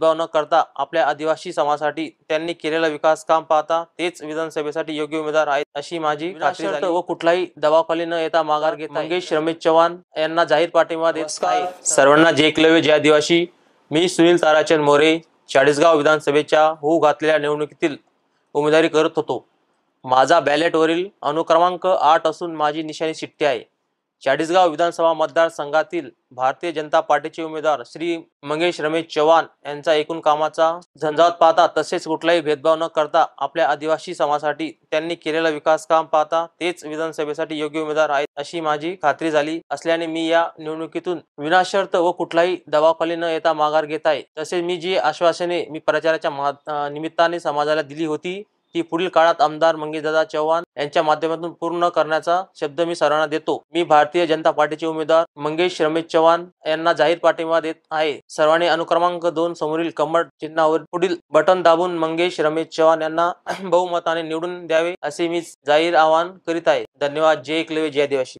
भेदभाव न करता आपल्या आदिवासी समाजासाठी त्यांनी केलेला विकास काम पाहता तेच विधानसभेसाठी योग्य उमेदवार आहेत अशी माझी खात्री झाली व कुठलाही दबावाखाली न येता माघार घेत मंगेश रमेश चव्हाण यांना जाहीर पाठिंबा देत आहे। सर्वांना जय एकलव्य जय आदिवासी। मी सुनील ताराचंद मोरे चाळीसगाव विधानसभेच्या होऊ घातलेल्या निवडणुकीतील उमेदवारी करत होतो। माझा बॅलेटवरील अनुक्रमांक 8 असून माझी निशाणी शिट्टी आहे। चाळीसगाव विधानसभा मतदारसंघातील भारतीय जनता पार्टीचे उमेदवार श्री मंगेश रमेश चव्हाण यांचा एकूण कामाचा झंझावात पाहता तसेच कुठलाही भेदभाव न करता आपल्या आदिवासी समाजासाठी त्यांनी केलेला विकास काम पाहता तेच विधानसभेसाठी योग्य उमेदवार आहेत अशी माझी खात्री झाली असल्याने मी या निवडणुकीतून विनाशर्त व कुठलाही दबावाखाली न येता माघार घेत आहे। तसेच मी जी आश्वासने मी प्रचाराच्या निमित्ताने समाजाला दिली होती ती पुढील काळात आमदार मंगेशदादा चव्हाण यांच्या माध्यमातून पूर्ण करण्याचा शब्द मी सर्वांना देतो। मी भारतीय जनता पार्टीचे उमेदवार मंगेश रमेश चव्हाण यांना जाहीर पाठिंबा देत आहे। सर्वांनी अनुक्रमांक 2 समोरील कमळ चिन्हावर पुढील बटन दाबून मंगेश रमेश चव्हाण यांना बहुमताने निवडून द्यावे असे मी जाहीर आवाहन करीत आहे। धन्यवाद। जय एकलव्य जय आदिवासी।